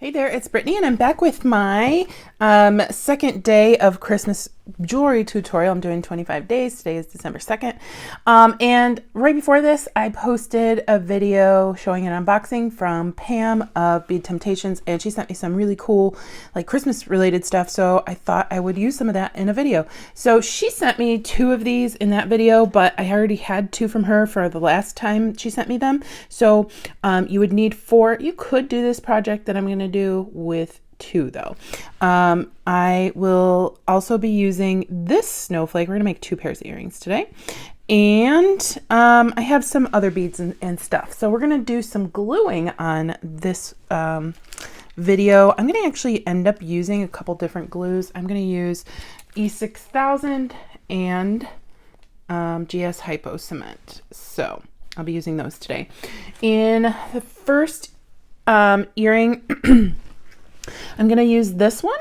Hey there, it's Brittany and I'm back with my second day of Christmas jewelry tutorial. I'm doing 25 days. Today is December 2nd. And right before this, I posted a video showing an unboxing from Pam of Bead Temptations, and she sent me some really cool like Christmas related stuff. So I thought I would use some of that in a video. So she sent me two of these in that video, but I already had two from her for the last time she sent me them. So you would need four. You could do this project that I'm going to do with two though. I will also be using this snowflake. We're gonna make two pairs of earrings today, and I have some other beads and stuff. So we're gonna do some gluing on this video. I'm gonna actually end up using a couple different glues. I'm gonna use E6000 and GS Hypo Cement. So I'll be using those today. In the first earring, I'm going to use this one.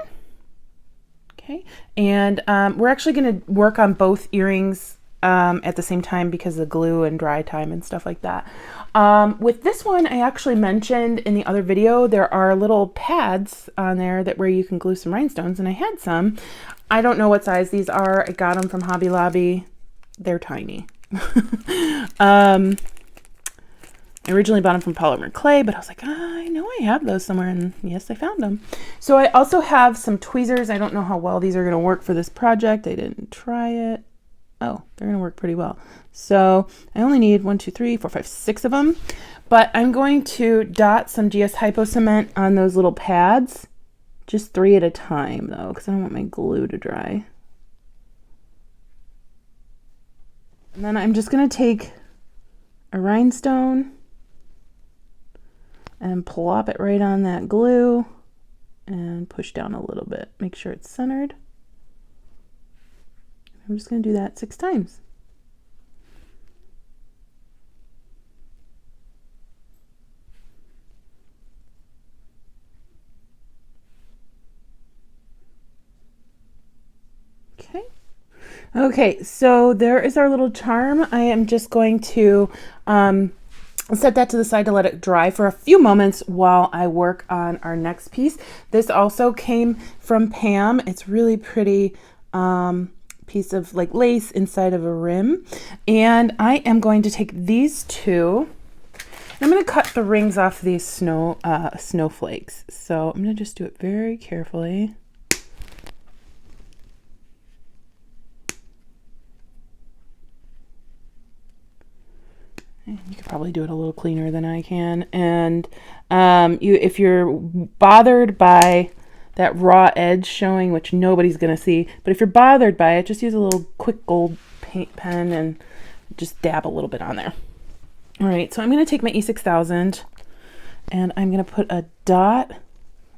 Okay. And we're actually going to work on both earrings at the same time because of the glue and dry time and stuff like that. With this one, I actually mentioned in the other video, there are little pads on there that where you can glue some rhinestones, and I had some. I don't know what size these are. I got them from Hobby Lobby. They're tiny. I originally bought them from Polymer Clay, but I was like, I know I have those somewhere, and yes, I found them. So I also have some tweezers. I don't know how well these are going to work for this project. I didn't try it. Oh, they're going to work pretty well. So I only need 1, 2, 3, 4, 5, 6 of them, but I'm going to dot some GS Hypo Cement on those little pads, just 3 at a time though, because I don't want my glue to dry. And then I'm just going to take a rhinestone and plop it right on that glue and push down a little bit. Make sure it's centered. I'm just going to do that 6 times. Okay. Okay, so there is our little charm. I am just going to set that to the side to let it dry for a few moments while I work on our next piece. This also came from Pam. It's really pretty piece of like lace inside of a rim. And I am going to take these two. I'm going to cut the rings off these snowflakes. So I'm going to just do it very carefully. You could probably do it a little cleaner than I can. And if you're bothered by that raw edge showing, which nobody's going to see, but if you're bothered by it, just use a little quick gold paint pen and just dab a little bit on there. All right, so I'm going to take my E6000 and I'm going to put a dot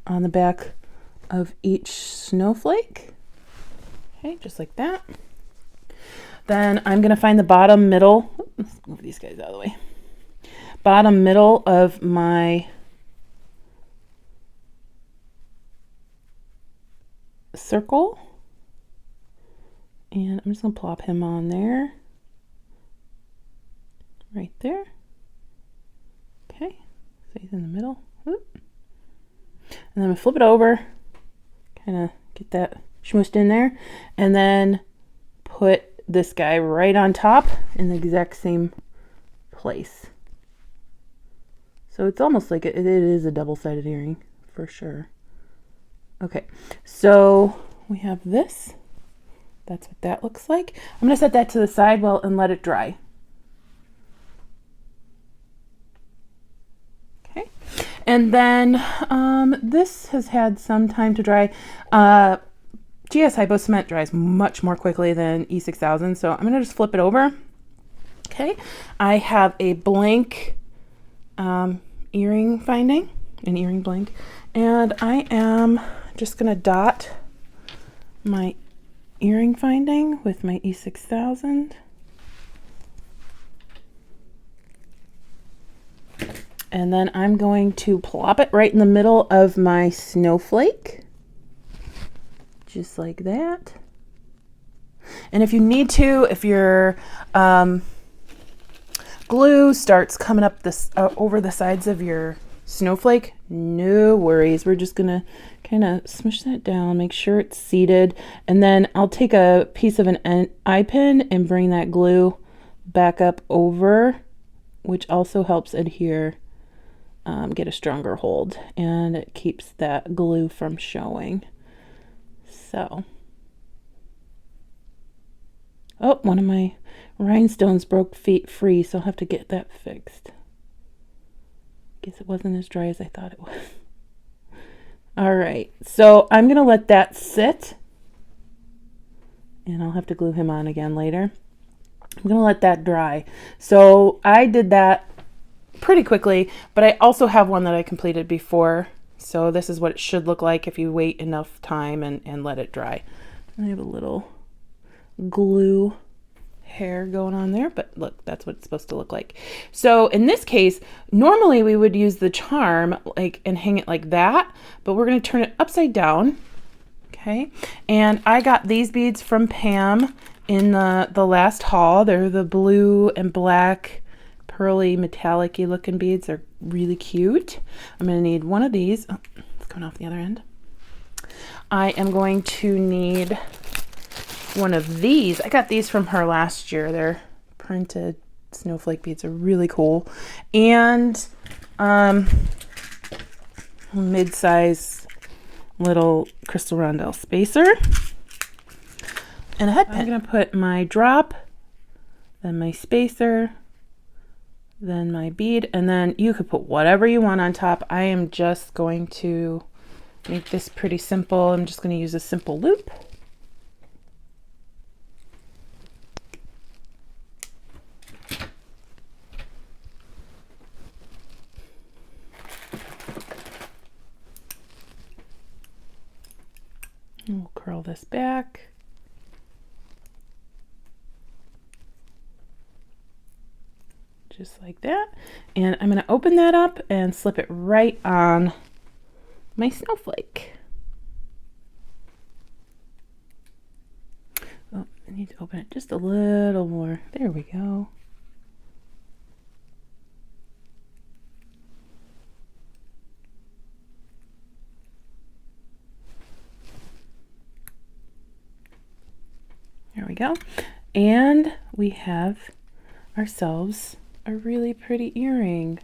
on the back of each snowflake. Okay, just like that. Then I'm going to find the bottom middle. Let's move these guys out of the way. Bottom middle of my circle. And I'm just going to plop him on there. Right there. Okay. So he's in the middle. Whoop. And then I'm going to flip it over. Kind of get that smooshed in there. And then put this guy right on top in the exact same place. So it's almost like it is a double-sided earring for sure. Okay, so we have this. That's what that looks like. I'm going to set that to the side and let it dry. Okay, and then this has had some time to dry. GS Hypo Cement dries much more quickly than E6000, so I'm going to just flip it over. Okay, I have a blank earring finding, an earring blank, and I am just going to dot my earring finding with my E6000. And then I'm going to plop it right in the middle of my snowflake. Just like that. And if you need to, if your glue starts coming up this over the sides of your snowflake, No worries. We're just gonna kind of smush that down, make sure it's seated, and then I'll take a piece of an eye pin and bring that glue back up over, which also helps adhere, get a stronger hold, and it keeps that glue from showing. So, oh, one of my rhinestones broke free, so I'll have to get that fixed. Guess it wasn't as dry as I thought it was. All right, so I'm gonna let that sit, and I'll have to glue him on again later. I'm gonna let that dry. So I did that pretty quickly, but I also have one that I completed before. So this is what it should look like if you wait enough time and let it dry. I have a little glue hair going on there, but look, that's what it's supposed to look like. So in this case, normally we would use the charm and hang it like that, but we're going to turn it upside down. Okay, and I got these beads from Pam in the last haul. They're the blue and black pearly metallic-y looking beads. They're really cute. I'm going to need one of these. Oh, it's coming off the other end. I am going to need one of these. I got these from her last year. They're printed snowflake beads. Are really cool. And mid-size little crystal rondelle spacer and a head pin. I'm going to put my drop, then my spacer, then my bead, and then you could put whatever you want on top. I am just going to make this pretty simple. I'm just going to use a simple loop. We'll curl this back. Just like that. And I'm going to open that up and slip it right on my snowflake. Oh, I need to open it just a little more. There we go. There we go. And we have ourselves a really pretty earring.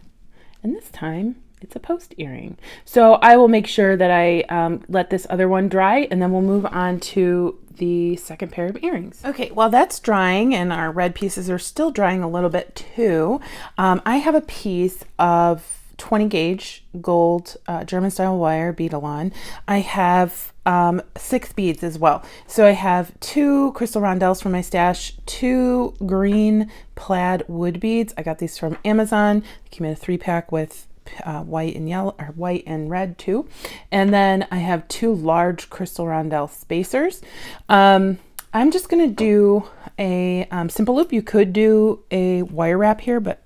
And this time it's a post earring. So I will make sure that I let this other one dry, and then we'll move on to the second pair of earrings. Okay, while that's drying and our red pieces are still drying a little bit too, I have a piece of 20 gauge gold German style wire bead-a-lawn. I have 6 beads as well. So I have 2 crystal rondelles from my stash, 2 green plaid wood beads. I got these from Amazon. They came in a 3-pack with white and yellow, or white and red too. And then I have 2 large crystal rondelle spacers. I'm just gonna do a simple loop. You could do a wire wrap here, but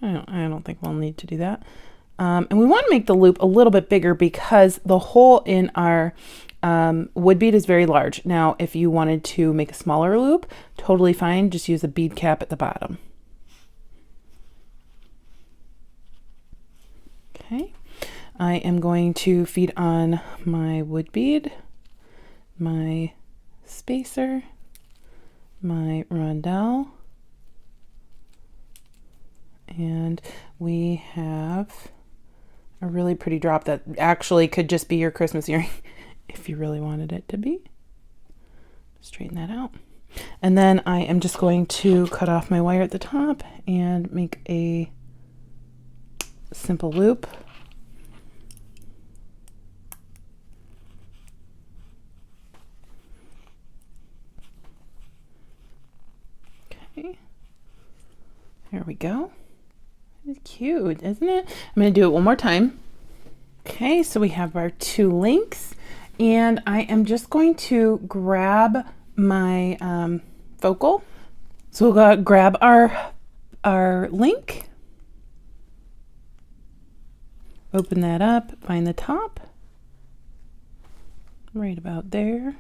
I don't think we'll need to do that. And we want to make the loop a little bit bigger because the hole in our wood bead is very large. Now, if you wanted to make a smaller loop, totally fine. Just use a bead cap at the bottom. Okay. I am going to feed on my wood bead, my spacer, my rondelle, and we have a really pretty drop that actually could just be your Christmas earring if you really wanted it to be. Straighten that out. And then I am just going to cut off my wire at the top and make a simple loop. Okay. There we go. It's cute, isn't it? I'm going to do it one more time. Okay, so we have our 2 links, and I am just going to grab my focal. So we'll grab our link, open that up, find the top, right about there,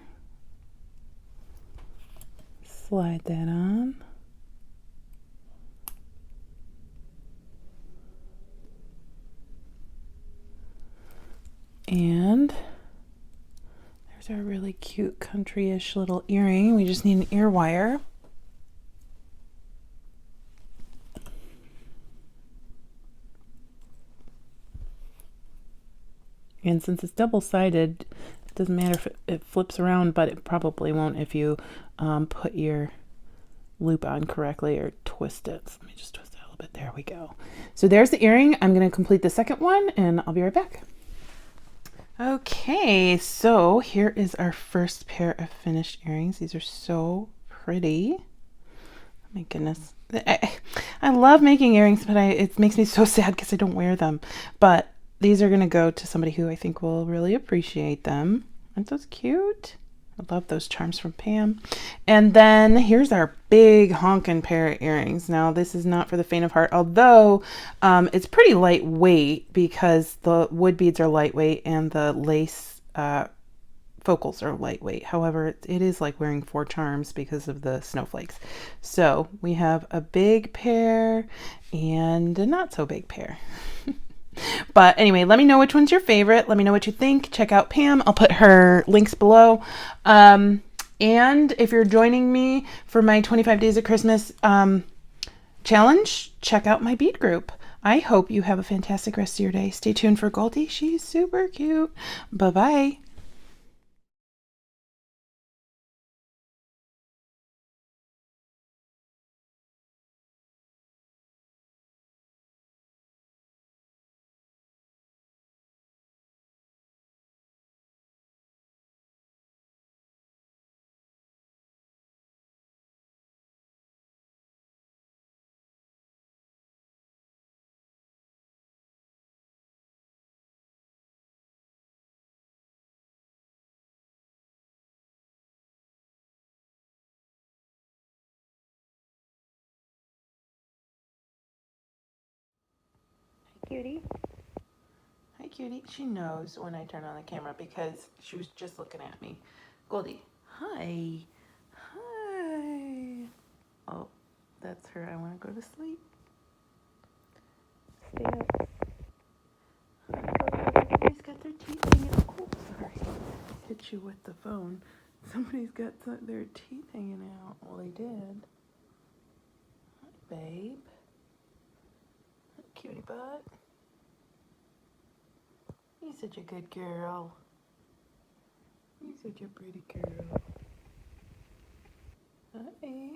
slide that on. And there's our really cute country-ish little earring. We just need an ear wire. And since it's double-sided, it doesn't matter if it flips around, but it probably won't if you put your loop on correctly or twist it. So let me just twist it a little bit. There we go. So there's the earring. I'm going to complete the second one and I'll be right back. Okay, so here is our first pair of finished earrings. These are so pretty. Oh my goodness. I love making earrings, but it makes me so sad because I don't wear them. But these are going to go to somebody who I think will really appreciate them. Aren't those cute? I love those charms from Pam. And then here's our big honkin' pair of earrings. Now this is not for the faint of heart, although it's pretty lightweight because the wood beads are lightweight and the lace focals are lightweight. However, it is like wearing 4 charms because of the snowflakes. So we have a big pair and a not so big pair. But anyway, let me know which one's your favorite. Let me know what you think. Check out Pam. I'll put her links below. And if you're joining me for my 25 Days of Christmas challenge, check out my bead group. I hope you have a fantastic rest of your day. Stay tuned for Goldie. She's super cute. Bye-bye. Hi, cutie. Hi, cutie. She knows when I turn on the camera because she was just looking at me. Goldie, hi. Hi. Oh, that's her. I want to go to sleep. Stay up. Somebody's got their teeth hanging out. Oh, sorry. Hit you with the phone. Somebody's got their teeth hanging out. Well, they did. Hi, babe. Hi, cutie butt. You're such a good girl. You're such a pretty girl. Hi.